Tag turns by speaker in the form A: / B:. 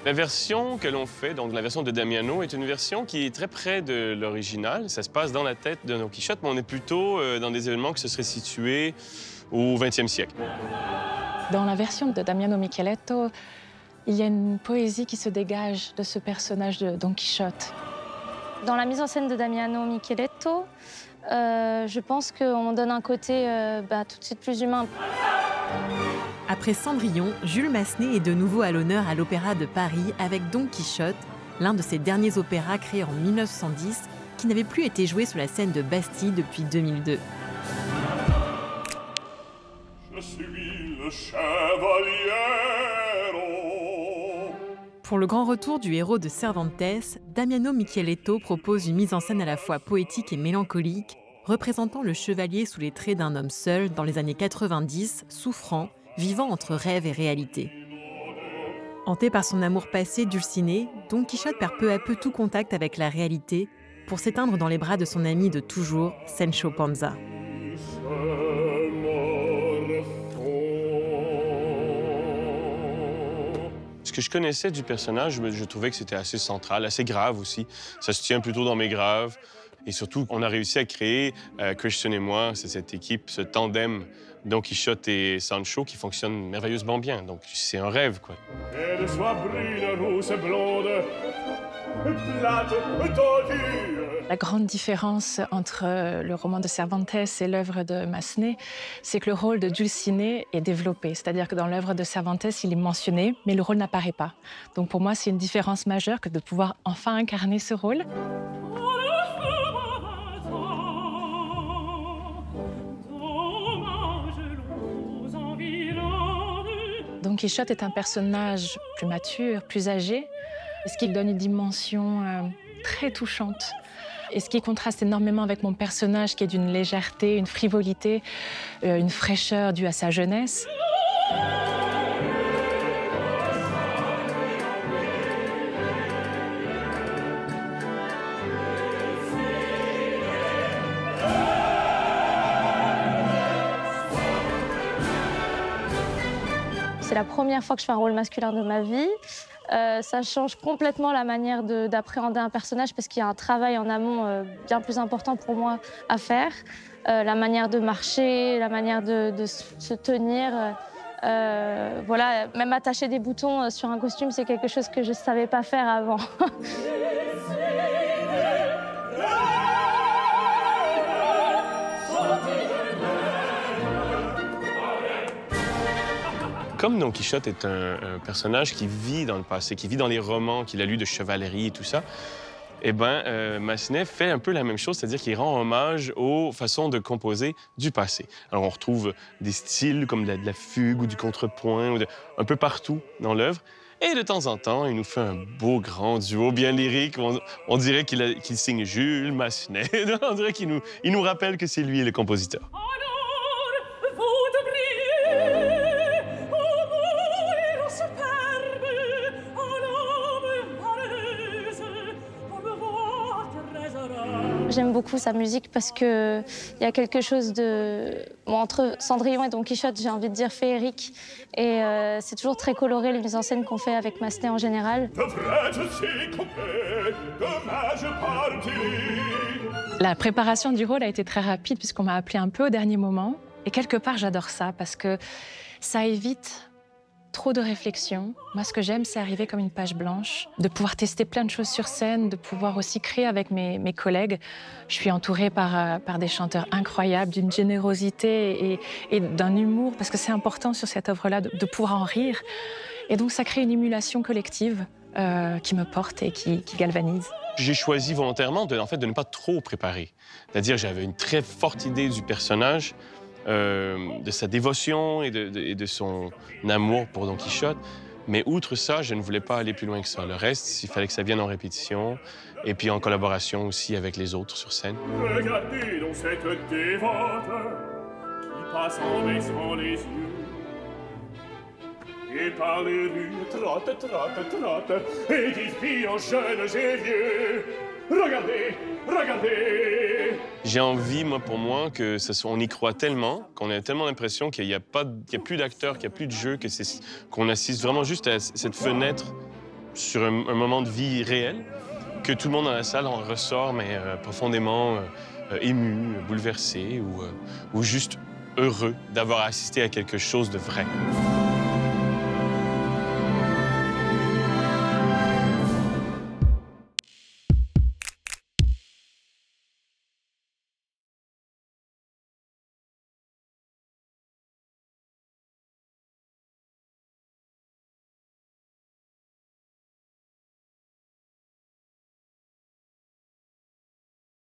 A: La version que l'on fait, donc la version de Damiano, est une version qui est très près de l'original. Ça se passe dans la tête de Don Quichotte, mais on est plutôt dans des événements qui se seraient situés au 20e siècle.
B: Dans la version de Damiano Micheletto, il y a une poésie qui se dégage de ce personnage de Don Quichotte.
C: Dans la mise en scène de Damiano Micheletto, je pense qu'on donne un côté tout de suite plus humain.
D: Après Cendrillon, Jules Massenet est de nouveau à l'honneur à l'Opéra de Paris avec Don Quichotte, l'un de ses derniers opéras créés en 1910, qui n'avait plus été joué sur la scène de Bastille depuis 2002.
E: Je suis le chevalier.
D: Pour le grand retour du héros de Cervantes, Damiano Micheletto propose une mise en scène à la fois poétique et mélancolique, représentant le chevalier sous les traits d'un homme seul dans les années 90, souffrant, vivant entre rêve et réalité. Hanté par son amour passé dulciné, Don Quichotte perd peu à peu tout contact avec la réalité pour s'éteindre dans les bras de son ami de toujours, Sancho Panza.
A: Ce que je connaissais du personnage, je trouvais que c'était assez central, assez grave aussi. Ça se tient plutôt dans mes graves. Et surtout, on a réussi à créer, Christian et moi, c'est cette équipe, ce tandem Don Quichotte et Sancho qui fonctionne merveilleusement bien. Donc, c'est un rêve, quoi.
E: Elle soit brune, rousse, blonde, plate, tordue.
B: La grande différence entre le roman de Cervantes et l'œuvre de Massenet, c'est que le rôle de Dulcinée est développé. C'est-à-dire que dans l'œuvre de Cervantes, il est mentionné, mais le rôle n'apparaît pas. Donc pour moi, c'est une différence majeure que de pouvoir enfin incarner ce rôle. Don Quichotte est un personnage plus mature, plus âgé, ce qui donne une dimension très touchante. Et ce qui contraste énormément avec mon personnage qui est d'une légèreté, une frivolité, une fraîcheur due à sa jeunesse.
C: C'est la première fois que je fais un rôle masculin de ma vie. Ça change complètement la manière d'appréhender un personnage parce qu'il y a un travail en amont bien plus important pour moi à faire. La manière de marcher, la manière de se tenir. Voilà, même attacher des boutons sur un costume, c'est quelque chose que je ne savais pas faire avant.
A: Comme Don Quichotte est un personnage qui vit dans le passé, qui vit dans les romans qu'il a lus de chevalerie et tout ça, eh bien, Massenet fait un peu la même chose, c'est-à-dire qu'il rend hommage aux façons de composer du passé. Alors, on retrouve des styles comme de la fugue ou du contrepoint, un peu partout dans l'œuvre. Et de temps en temps, il nous fait un beau grand duo bien lyrique. On dirait qu'il signe Jules Massenet. On dirait qu'il nous rappelle que c'est lui le compositeur.
C: J'aime beaucoup sa musique parce qu'il y a quelque chose de... Bon, entre Cendrillon et Don Quichotte, j'ai envie de dire féerique. Et c'est toujours très coloré, les mises en scène qu'on fait avec Massenet en général.
B: La préparation du rôle a été très rapide puisqu'on m'a appelé un peu au dernier moment. Et quelque part, j'adore ça parce que ça évite trop de réflexion. Moi, ce que j'aime, c'est arriver comme une page blanche, de pouvoir tester plein de choses sur scène, de pouvoir aussi créer avec mes collègues. Je suis entourée par des chanteurs incroyables, d'une générosité et d'un humour, parce que c'est important sur cette œuvre-là de pouvoir en rire. Et donc, ça crée une émulation collective qui me porte et qui galvanise.
A: J'ai choisi volontairement de ne pas trop préparer. C'est-à-dire, j'avais une très forte idée du personnage, de sa dévotion et de son amour pour Don Quichotte. Mais outre ça, je ne voulais pas aller plus loin que ça. Le reste, il fallait que ça vienne en répétition et puis en collaboration aussi avec les autres sur scène.
E: Regardez donc cette dévote qui passe en baissant les yeux. Et par les rues trotte, trotte, trotte, et qui spie en jeunes et vieux. Regardez, regardez.
A: J'ai envie, pour moi, on y croit tellement, qu'on a tellement l'impression qu'il n'y a plus d'acteurs, qu'il n'y a plus de jeu, qu'on assiste vraiment juste à cette fenêtre sur un moment de vie réel, que tout le monde dans la salle en ressort, mais profondément ému, bouleversé ou juste heureux d'avoir assisté à quelque chose de vrai.